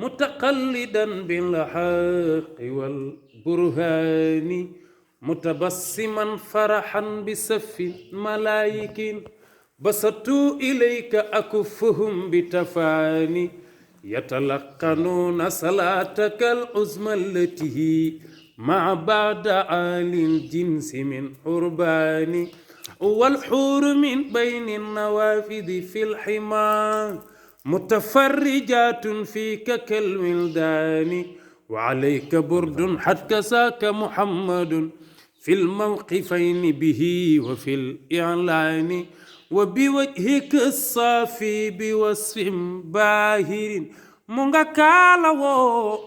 متقلدا بالحق والبرهان متبسما فرحا بسف ملائك بسطوا إليك أكفهم بتفاني يتلقنون صلاتك العظمى التي مع بعد آل الجنس من حربان والحور من بين النوافذ في الحمى متفرجات فيك كالولدان وعليك برد حد كساك محمد في الموقفين به وفي الإعلان وبوجهك الصافي بوصف باهر مونغاكالا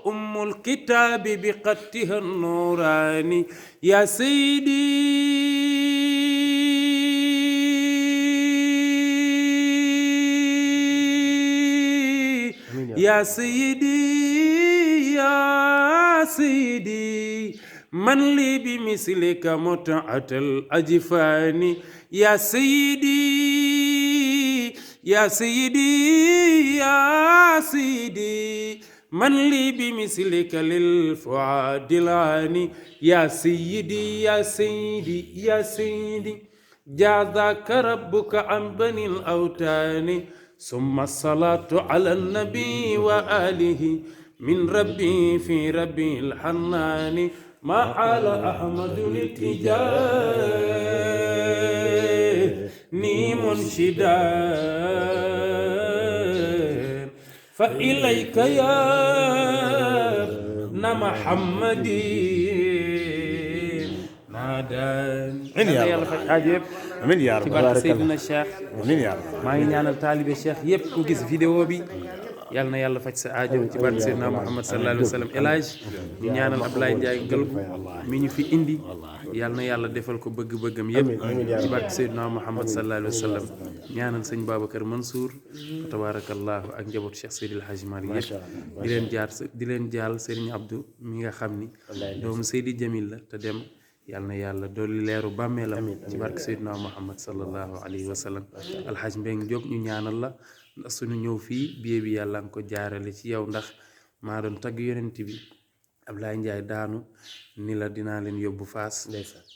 أم الكتاب بقتها النوراني يا سيدي يا سيدي يا سيدي من لي بمثلك متعة الأجفان يا سيدي يا سيدي يا سيدي من لي بمثلك للفؤاد العاني يا سيدي يا سيدي يا سيدي جازاك ربك عن بني الأوتان ثم الصلاة على النبي وآله من ربي في ربي الحنان ما حال أحمد الاتجاني منشدا فإليك يا ابن محمد نادان يا عجيب amiin yaa ci rabbal barke Seydina Cheikh amiin yaa rabbal maa ngi ñaanal taalibe Cheikh yëpp ku gis vidéo bi yal na yàlla faj sa aajo ci barke Seydina Muhammad sallallahu alayhi wa sallam El Hadj ñu ñaanal Ablaye Ndiaye Galgu mi ñu fi indi yal na yàlla defal ko bëgg-bëggam yëpp ci barke Seydina Muhammad sallallahu alayhi wa sallam ñaanal sëñ Babacar Mansour tabarakallahu ak njabootu Cheikh Seydil Hadji Malick yëpp di leen jaal Serigne Abdou mi nga xam ni doomu Seydi Jamil la te dem yàlla na yàlla dolli leeru bàmmeelam ci barke Seydina Muhammad sallallahu alayhi wa sallam alxaaj Mbeng Jóob ñu ñaanal la ndax suñu ñëw fii billet bi yàlla nga ko jaarale ci yow ndax maa doon tagg yonent bi Ablaye Ndiaye daanu ni la dinaa leen yóbbu Faas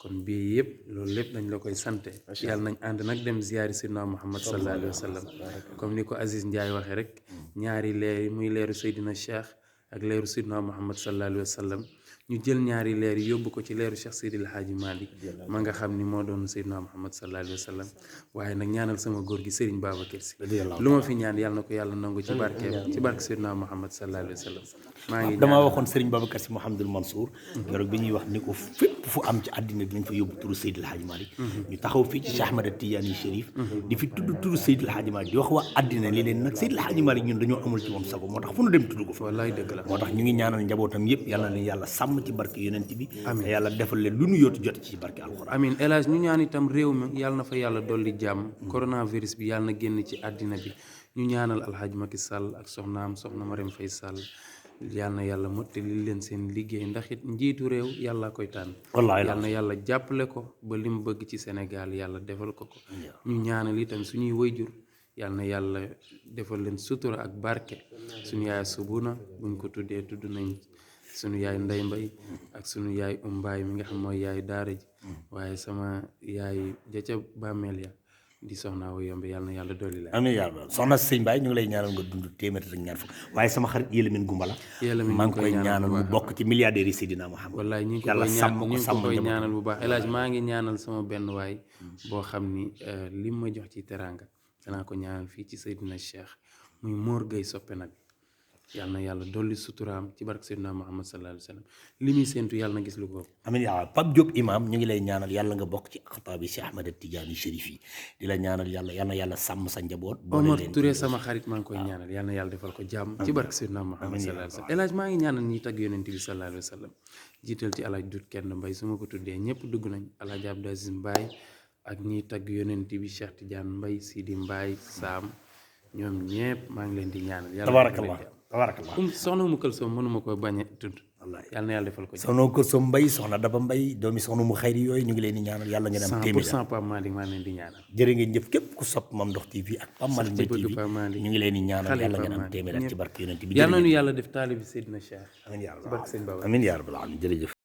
kon billet yëpp loolu lépp dañ la koy sante yàlla nañ ànd nag dem ziyaari Seydina Muhammad sallallahu alayhi wa sallam comme ni ko Aziz Ndiaye waxee rek ñaari leer muy leeru Seydina Cheikh ak leeru Seydina Muhammad sallallahu alayhi wa sallam ñu jël ñaari leer yi yóbbu ko ci leeru Cheikh Seydil Hadji Malick ma nga xam ni moo doon Seydina Muhammad sallallahu alayhi wa sallam waaye nag ñaanal sama góor gi Serigne Babacar Sy lu ma fi ñaan yàlla na ko yàlla nangu ci barkeem ci barke Seydina Muhammad sallallahu alayhi wa sallam maa ngi damaa waxoon Serigne Babacar Sy Mouhamadoul Mansour keroog bi ñuy wax ni ko fépp fu am ci àddina dinañ fa yóbbu turu Seydil Hadji Malick ñu taxaw fii ci Cheikh Ahmad Tidiane Chérif di fi tudd turu Seydil Hadji Malick di wax waa àddina li leen nag Seydil Hadji Malick ñun dañoo amul ci moom sago moo tax fu nu dem tudd ko fa wallaay dëgg la moo tax ñu ngi ñaanal njabootam yëpp yàlla na leen yàlla sàmm ci barke yonent bi te yàlla defal leen lu nu yootu jot ci barke alxuraan amiin El Hadj ñu ñaan itam réew mi yàlla na fa yàlla dolli jàmm coronavirus bi yàlla na génn ci àddina bi ñu ñaanal alxaaji Macky Sall ak soxna Marème Faye Sall yàlla na yàlla mottali leen seen liggéey ndax it njiitu réew yàlla koy tànn yàlla na yàlla jàppale ko ba li mu bëgg ci Sénégal yàlla defal ko ñu ñaanal itam suñuy wayjur yàlla na yàlla defal leen sutura ak barke suñu yaay Subuna buñ ko tuddee tudd nañ sunu yaay Ndey Mbay ak sunu yaay Mbaay mi nga xam mooy yaay daara ji waaye sama yaay ja ca bàmmeel ya di soxna Awa Yombe yàlla na yàlla dolli la amiin yàlla soxna sëñ Baye ñu ngi lay ñaanal nga dund téeméer ak ñaar fukk waaye sama xarit Yélamine Gumbala maa ngi koy ñaanal mu bokk ci milliardaires yi Seydina Muhammad wallaay ñu ngi ko koy ñaanal bu baax El Hadj maa ngi ñaanal sama benn waay boo xam ni lim ma jox ci teraanga danaa ko ñaanal fii ci Seydina Cheikh muy Mor Gueye soppe nag yàlla na yàlla dolli suturaam ci barke Seydina Muhammad sallallahu alayhi wa sallam li muy séentu yàlla na gis lu ko amiin yaa Pape Diop imam ñu ngi lay ñaanal yàlla nga bokk ci aqtaab bi Cheikh Ahmad Tidiane Chérif yi di la ñaanal yàlla yal na yàlla sàmm sa njaboot Omar Touré sama xarit maa ngi koy ñaanal yàlla na yàlla defal ko jàmm ci barke Seydina Muhammad sallallahu alayhi wa sallam El Hadj maa ngi ñaanal ñi tagg yonent bi sallallahu alayhi wa sallam jiital ci El Hadj Dut Kenn Mbay su ma ko tuddee ñëpp dugg nañ El Hadj Abdou Aziz Mbaye ak ñi tagg yonent bi Cheikh Tidiane Mbay Sidi Mbaye Sam ñoom ñëpp maa ngi leen di ñaanal yàlla tabarakallah tabarakallah soxna Umu Kalsoom mënuma ko bañ a tudd yàlla na yàlla defal ko soxna ko so mbay soxna Daba Mbay doomi soxna mu xayri yooyu ñu ngi leen di ñaanal yàlla ngeen am téeméer 100% Pape Malick maa leen di ñaanal jërë ngeen jëf képp ku sopp Mame Ndokh TV ak Pape Malick Mbaye TV ñu ngi leen di ñaanal yàlla ngeen am téeméer ci barke yonent bi yàlla na ñu yàlla def taalibi Seydina Cheikh amiin yaa rabbal barke sëñ Baba amiin yaa rabbal aalamiin jërëjëf